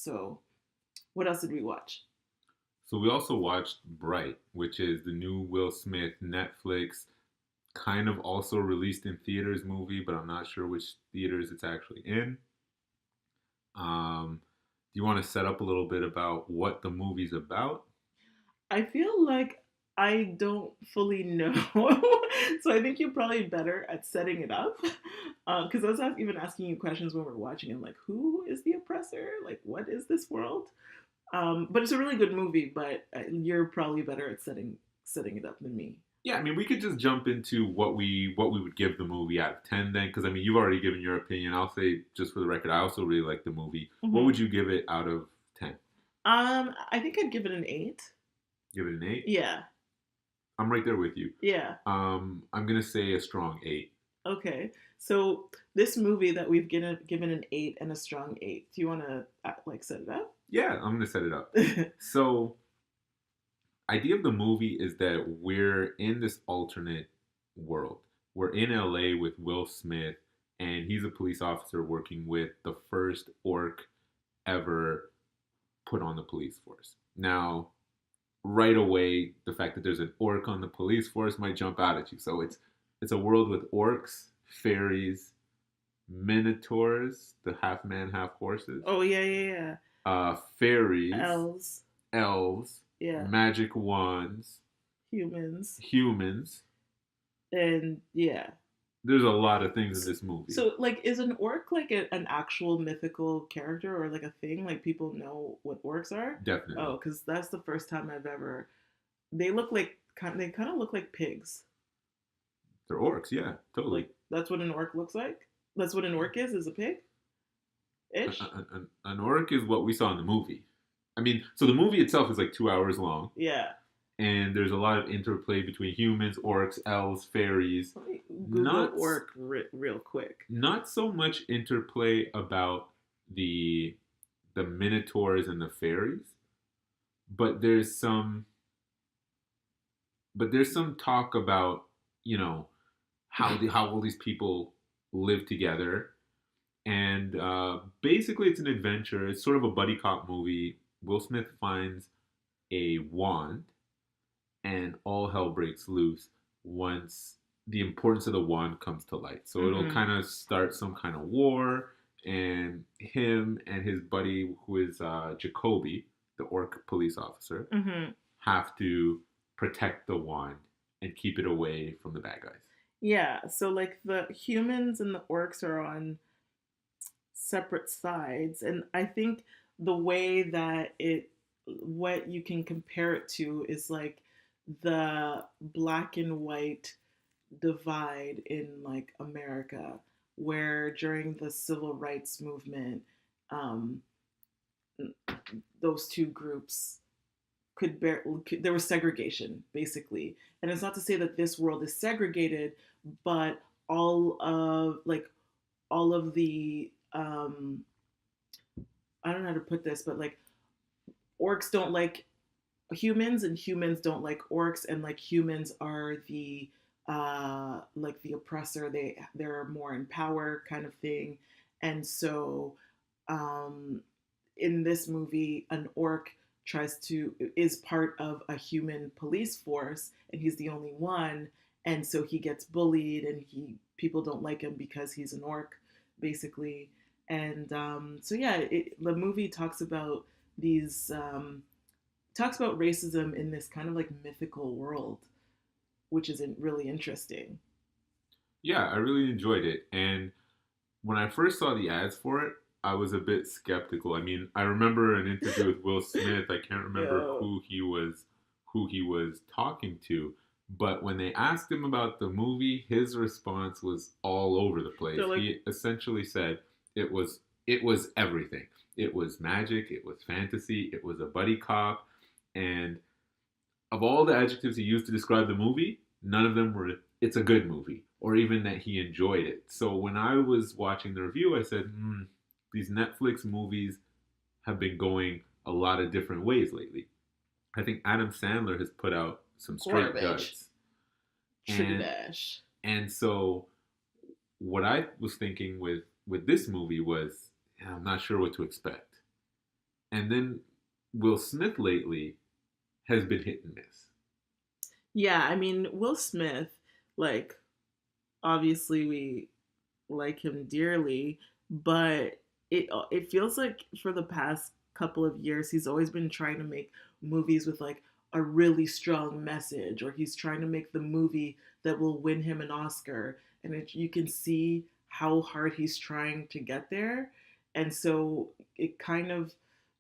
So, what else did we watch? So we also watched Bright, which is the new Will Smith Netflix kind of also released in theaters movie, but I'm not sure which theaters it's actually in. Do you want to set up a little bit about what the movie's about? I feel like I don't fully know, so I think you're probably better at setting it up. Because I was even asking you questions when we are watching. I'm like, who is the oppressor? Like, what is this world? But it's a really good movie. But you're probably better at setting it up than me. Yeah, I mean, we could just jump into what we would give the movie out of 10 then, because I mean, you've already given your opinion. I'll say, just for the record, I also really like the movie. What Hmm. would you give it out of 10? I think I'd give it an eight. Give it an 8? Yeah, I'm right there with you. yeah. I'm gonna say a strong 8. Okay. So this movie that we've given an eight and a strong eight. Do you want to like set it up? Yeah, I'm gonna set it up. So, idea of the movie is that we're in this alternate world. We're in LA with Will Smith, and he's a police officer working with the first orc ever put on the police force. Now, right away, the fact that there's an orc on the police force might jump out at you. So it's a world with orcs, fairies, minotaurs, the half man, half horses, Oh yeah, yeah, yeah. fairies, Elves. elves, Yeah. magic wands, Humans. humans. And yeah. There's a lot of things in this movie. So like, is an orc like an actual mythical character or like a thing? Like people know what orcs are? Definitely. Oh, because that's the first time I've ever. They look like they kind of look like pigs. They're orcs, yeah, totally. Like that's what an orc looks like. That's what an orc is a pig, ish. An orc is what we saw in the movie. I mean, so the movie itself is like 2 hours long, Yeah. and there's a lot of interplay between humans, orcs, elves, fairies. Let me Google Not orc real quick. not so much interplay about the the minotaurs and the fairies, but there's some talk about how all these people live together, and basically it's an adventure. It's sort of a buddy cop movie. Will Smith finds a wand, and all hell breaks loose once the importance of the wand comes to light. So it'll Mm-hmm. kind of start some kind of war, and him and his buddy, who is Jacoby, the orc police officer, Mm-hmm. have to protect the wand and keep it away from the bad guys. Yeah. So like the humans and the orcs are on separate sides, and I think the way that what you can compare it to is like the black and white divide in like America, where during the civil rights movement, um, those two groups there was segregation basically, and it's not to say that this world is segregated, but all of the I don't know how to put this, but like orcs don't like humans and humans don't like orcs, and like humans are the oppressor. They're more in power kind of thing. And so um in this movie an orc tries to is part of a human police force, and he's the only one, and so he gets bullied, and he people don't like him because he's an orc basically. And so yeah, the movie these talks about racism in this kind of like mythical world, which is really interesting. Yeah, I really enjoyed it. And when I first saw the ads for it, I was a bit skeptical. I mean, I remember an interview with Will Smith. I can't remember Yo, who he was talking to, but when they asked him about the movie, his response was all over the place. they're like, He essentially said it was everything. It was magic, it was fantasy, it was a buddy cop, and of all the adjectives he used to describe the movie, none of them were "it's a good movie" or even that he enjoyed it. So when I was watching the review, I said, these Netflix movies have been going a lot of different ways lately. I think Adam Sandler has put out some straight garbage, duds, and trash. and so what I was thinking with this movie was, I'm not sure what to expect. And then Will Smith lately has been hit and miss. Yeah, I mean, Will Smith, like, obviously we like him dearly, but it feels like for the past couple of years he's always been trying to make movies with like a really strong message, or he's trying to make the movie that will win him an Oscar, and you can see how hard he's trying to get there, and so it kind of,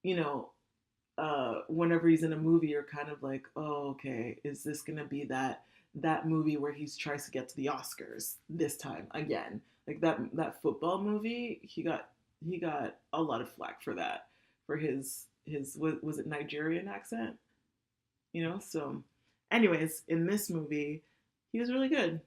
you know, whenever he's in a movie, you're kind of like, oh, okay, is this gonna be that movie where he tries to get to the Oscars this time again? Like that football movie, he got a lot of flack for that, for his was it Nigerian accent, you know? So, anyways, in this movie, he was really good.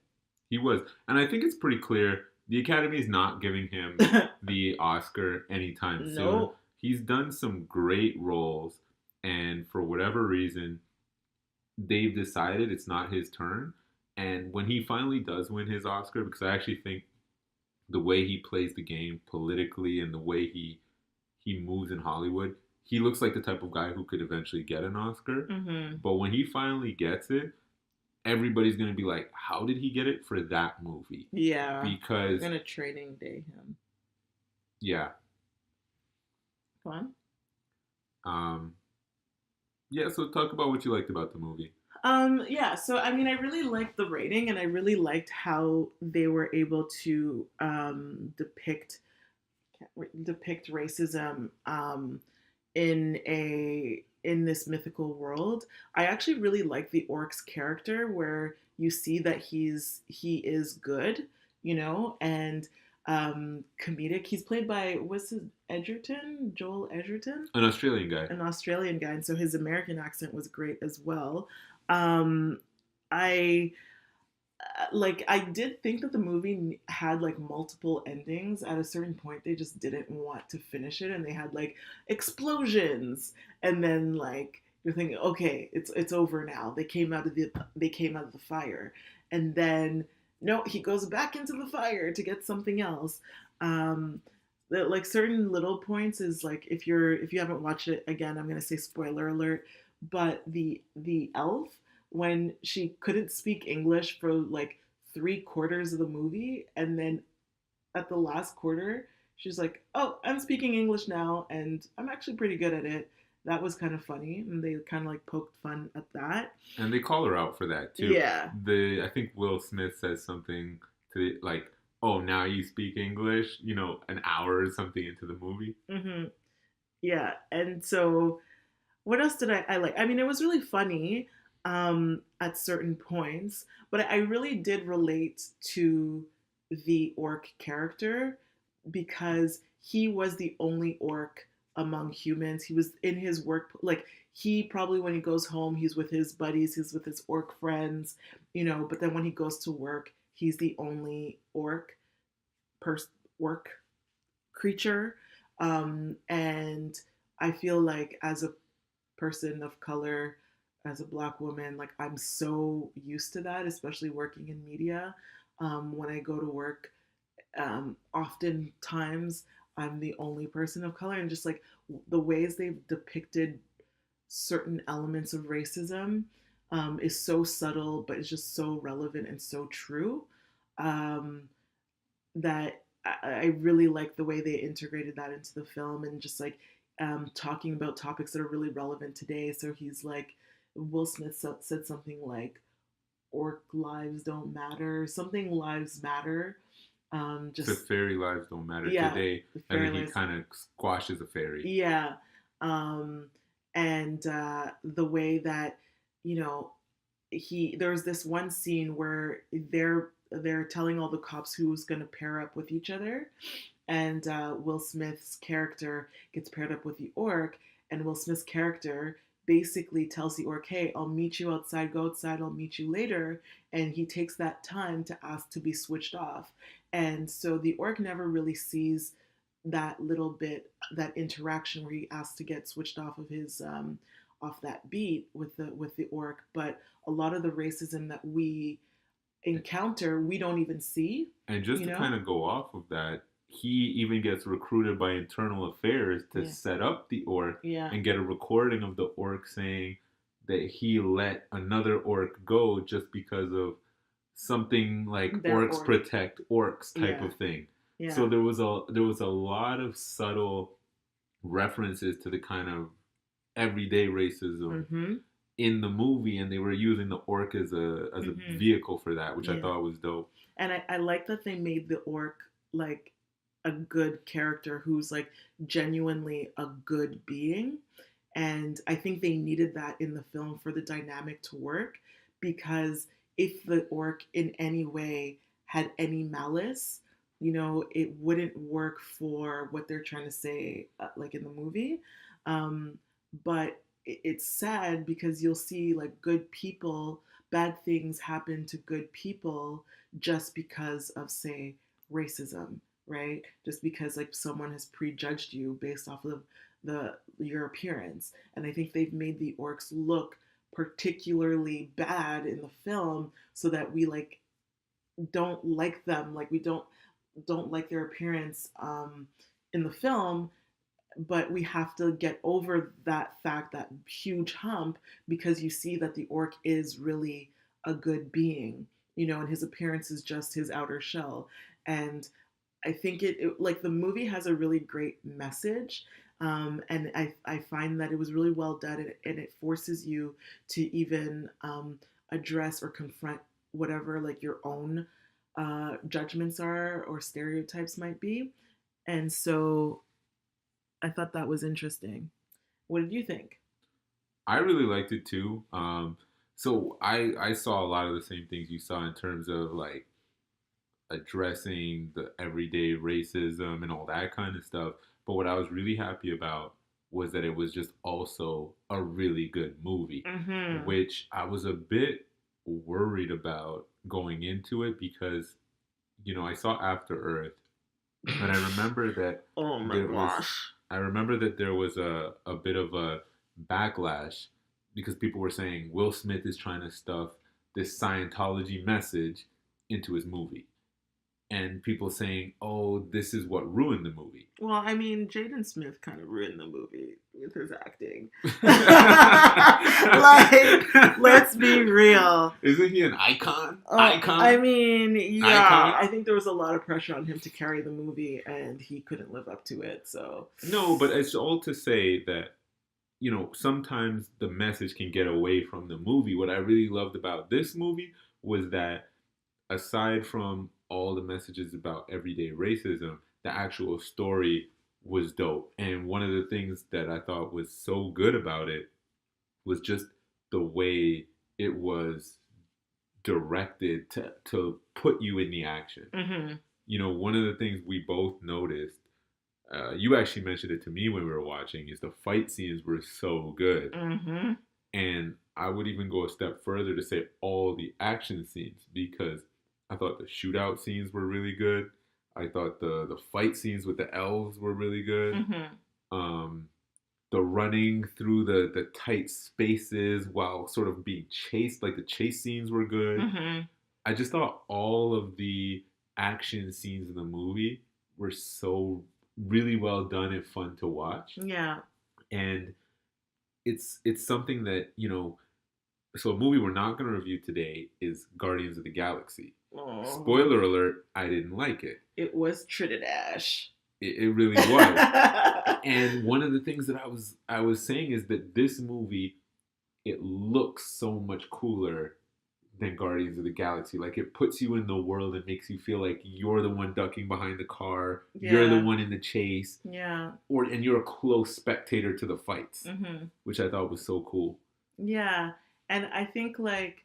He was. And I think it's pretty clear the Academy is not giving him the Oscar anytime soon. No. He's done some great roles, and for whatever reason, they've decided it's not his turn. And when he finally does win his Oscar, because I actually think the way he plays the game politically and the way he moves in Hollywood, he looks like the type of guy who could eventually get an Oscar. Mm-hmm. But when he finally gets it, everybody's gonna be like, "How did he get it for that movie?" Yeah, Because we're gonna training day him. yeah, Fun. um, yeah. So talk about what you liked about the movie. Yeah, so I mean, I really liked the rating, and I really liked how they were able to depict racism in this mythical world. I actually really like the orc's character, where you see that he is good, you know, and comedic. He's played by, what's his, Edgerton, Joel Edgerton, An Australian guy. an Australian guy, and so his American accent was great as well. Um, I I did think that the movie had like multiple endings. At a certain point, they just didn't want to finish it, and they had like explosions, and then like you're thinking, okay, it's over now. They came out of the fire, and then no, he goes back into the fire to get something else. Um, like certain little points is like, if you haven't watched it, again, I'm gonna say spoiler alert, but the elf, when she couldn't speak English for like 3 quarters of the movie, and then at the last quarter, she's like, "Oh, I'm speaking English now, and I'm actually pretty good at it." That was kind of funny, and they kind of like poked fun at that. And they call her out for that too. Yeah. I think Will Smith says something to like, "Oh, now you speak English," an hour or something into the movie. Mm-hmm. Yeah, and so what else did I like? I mean, it was really funny at certain points, but I really did relate to the orc character, because he was the only orc among humans. He was in his work, like he probably, when he goes home, he's with his buddies, he's with his orc friends, but then when he goes to work, he's the only orc creature. And I feel like as a person of color, as a black woman, like I'm so used to that, especially working in media. When I go to work, oftentimes I'm the only person of color, and just like the ways they've depicted certain elements of racism is so subtle, but it's just so relevant and so true, um, that I really like the way they integrated that into the film, and just like talking about topics that are really relevant today. So he's like, Will Smith said something like, "Orc lives don't matter," something lives matter. The Just fairy lives don't matter yeah, today, the and fairy then he lives. kind of squashes a fairy. Yeah, um, and the way that you know there's this one scene where they're telling all the cops who's going to pair up with each other, and Will Smith's character gets paired up with the orc, and Will Smith's character basically tells the orc, "Hey, I'll meet you outside. Go outside. I'll meet you later." And he takes that time to ask to be switched off, and so the orc never really sees that little bit, that interaction where he asks to get switched off of his off that beat with the orc. But a lot of the racism that we encounter, we don't even see. And just to kind of go off of that, he even gets recruited by Internal Affairs to Yeah. set up the orc Yeah. and get a recording of the orc saying that he let another orc go just because of something like Their orcs orc. protect orcs type Yeah. of thing. Yeah. So there was a lot of subtle references to the kind of everyday racism Mm-hmm. in the movie, and they were using the orc as a Mm-hmm. vehicle for that, which I Yeah. thought was dope. And I like that they made the orc like a good character who's like genuinely a good being. And I think they needed that in the film for the dynamic to work, because if the orc in any way had any malice, it wouldn't work for what they're trying to say, like in the movie. But it's sad because you'll see like good people, bad things happen to good people just because of, say, racism, right? Just because like someone has prejudged you based off of your appearance. And I think they've made the orcs look particularly bad in the film so that we like don't like them, like we don't like their appearance in the film, but we have to get over that fact, that huge hump, because you see that the orc is really a good being, and his appearance is just his outer shell. And I think like the movie has a really great message. And I find that it was really well done, and it forces you to even address or confront whatever like your own judgments are or stereotypes might be. And so I thought that was interesting. What did you think? I really liked it too. So I saw a lot of the same things you saw in terms of like addressing the everyday racism and all that kind of stuff. But what I was really happy about was that it was just also a really good movie, Mm-hmm. which I was a bit worried about going into it because, I saw After Earth, and I remember that Oh my there was gosh. I remember that there was a bit of a backlash because people were saying Will Smith is trying to stuff this Scientology message into his movie, and people saying, "Oh, this is what ruined the movie." Well, I mean, Jaden Smith kind of ruined the movie with his acting. Like, let's be real. Isn't he an icon? Icon. I mean, yeah, Icon? I think there was a lot of pressure on him to carry the movie, and he couldn't live up to it. So No, but it's all to say that sometimes the message can get away from the movie. What I really loved about this movie was that aside from all the messages about everyday racism, the actual story was dope. And one of the things that I thought was so good about it was just the way it was directed to put you in the action. mm-hmm. One of the things we both noticed, you actually mentioned it to me when we were watching, is the fight scenes were so good. Mm-hmm. And I would even go a step further to say all the action scenes, because I thought the shootout scenes were really good. I thought the fight scenes with the elves were really good. Mm-hmm. The running through the tight spaces while sort of being chased, like the chase scenes were good. Mm-hmm. I just thought all of the action scenes in the movie were so really well done and fun to watch. Yeah. And it's something that, so a movie we're not going to review today is Guardians of the Galaxy. Oh. Spoiler alert, I didn't like it. It was Trinidad. It really was. And one of the things that I was saying is that this movie, it looks so much cooler than Guardians of the Galaxy. Like, it puts you in the world and makes you feel like you're the one ducking behind the car. Yeah. You're the one in the chase. Yeah. And you're a close spectator to the fights, mm-hmm. which I thought was so cool. Yeah. And I think like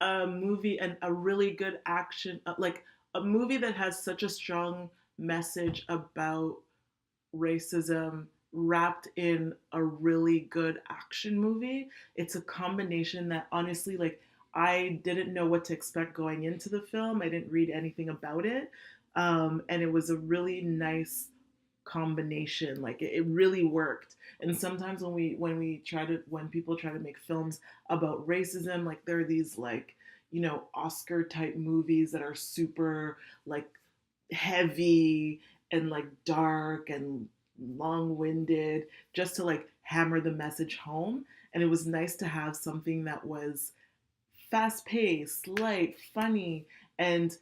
a movie and a really good action, like a movie that has such a strong message about racism wrapped in a really good action movie. It's a combination that honestly, like, I didn't know what to expect going into the film. I didn't read anything about it. And it was a really nice combination. Like it really worked. And sometimes when people try to make films about racism, like there are these like, Oscar type movies that are super like heavy and like dark and long-winded, just to like hammer the message home. And it was nice to have something that was fast-paced, light, funny, and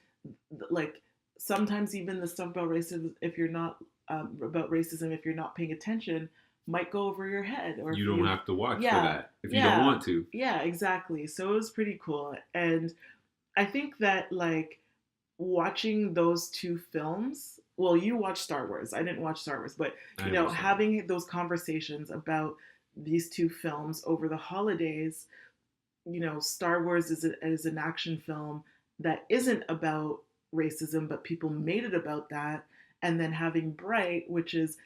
like sometimes even the stuff about racism, if you're not about racism, if you're not paying attention, might go over your head. Or if You don't you, have to watch for yeah, that if you don't yeah, want to. yeah, exactly. So it was pretty cool, and I think that like watching those two films. Well, you watched Star Wars. I didn't watch Star Wars, but I never saw it. having those conversations about these two films over the holidays. Star Wars is an action film that isn't about racism, but people made it about that. And then having Bright, which is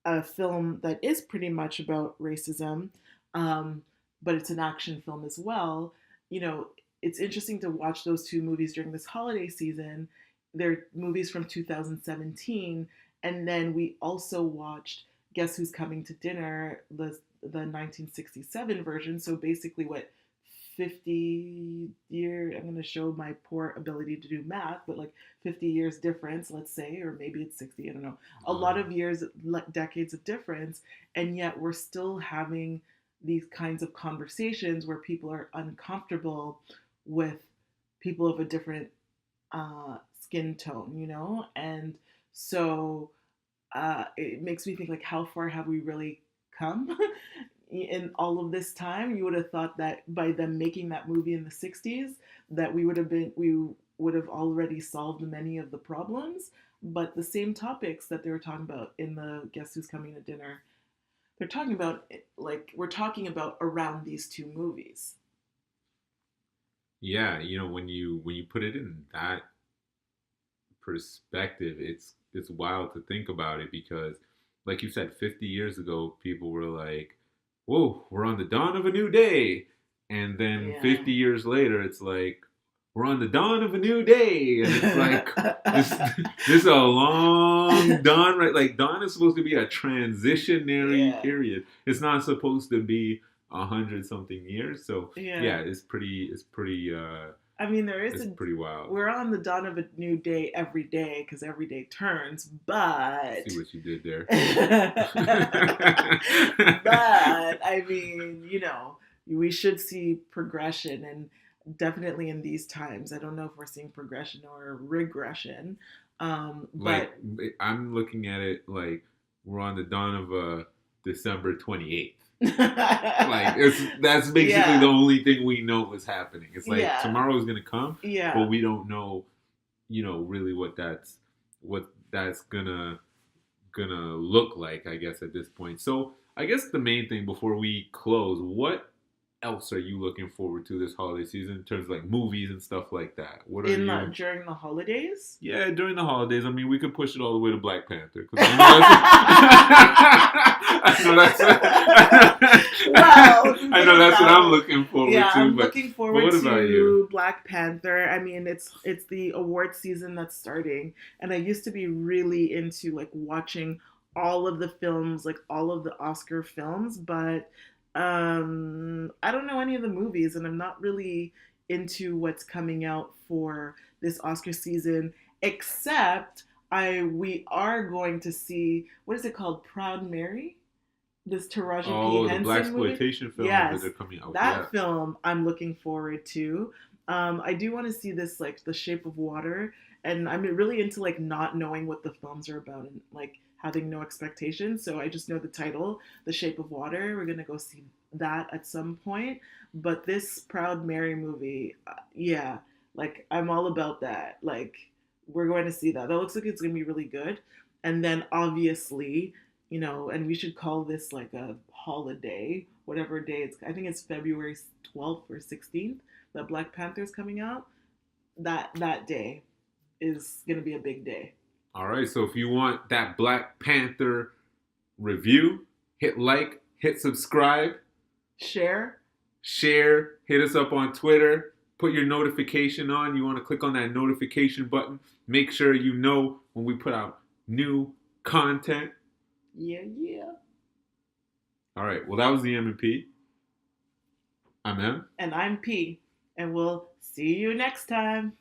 a film that is pretty much about racism, um, but it's an action film as well. You know, it's interesting to watch those two movies during this holiday season. They're movies from 2017, and then we also watched Guess Who's Coming to Dinner, the 1967 version. So basically, what 50 year, I'm going to show my poor ability to do math, but like 50 years difference, let's say, or maybe it's 60, I don't know, a lot of years, like decades of difference. And yet we're still having these kinds of conversations where people are uncomfortable with people of a different skin tone, and so it makes me think like, how far have we really come in all of this time? You would have thought that by them making that movie in the 60s, that we would have already solved many of the problems. But the same topics that they were talking about in the Guess Who's Coming to Dinner, they're talking about, like, we're talking about around these two movies. Yeah, when you put it in that perspective, it's wild to think about it because, like you said, 50 years ago, people were like, "Whoa, we're on the dawn of a new day," and then Yeah. 50 years later, it's like, "We're on the dawn of a new day," and it's like this this is a long dawn, right? Like dawn is supposed to be a transitionary Yeah. period. It's not supposed to be 100 something years. So Yeah. yeah, I mean, there is it's a pretty wild. we're on the dawn of a new day every day because every day turns, See but what you did there. I mean, we should see progression, and definitely in these times. I don't know if we're seeing progression or regression, Like but I'm looking at it like we're on the dawn of December 28th. Like that's basically the yeah, only thing we know is happening. It's like yeah, tomorrow is gonna come, but yeah. we don't know, really what that's gonna look like. I guess at this point. So I guess the main thing before we close, what else are you looking forward to this holiday season in terms of like movies and stuff like that? What are In you? during the holidays. Yeah, during the holidays. I mean, we could push it all the way to Black Panther because Well, I know think that's what about I'm it. looking forward Yeah, to. I'm But looking but forward what about you? to Black Panther. I mean, it's the award season that's starting, and I used to be really into like watching all of the films, like all of the Oscar films, but I don't know any of the movies, and I'm not really into what's coming out for this Oscar season, except I we are going to see, what is it called, Proud Mary, this Taraji P. Oh, the black Henson movie. exploitation films that Yes, are coming out. Yeah, that film I'm looking forward to. I do want to see this, like The Shape of Water, and I'm really into like not knowing what the films are about and like having no expectations. So I just know the title, The Shape of Water. We're gonna go see that at some point. But this Proud Mary movie, yeah, like I'm all about that. Like we're going to see that. That looks like it's gonna be really good. And then obviously, and we should call this like a holiday, whatever day it's. I think it's February 12th or 16th that Black Panther's coming out. That day is gonna be a big day. all right. So if you want that Black Panther review, hit like, hit subscribe, Share. share, hit us up on Twitter, put your notification on. You want to click on that notification button. Make sure you know when we put out new content. Yeah, yeah. All right. Well, that was the M&P. I'm M. And I'm P. And we'll see you next time.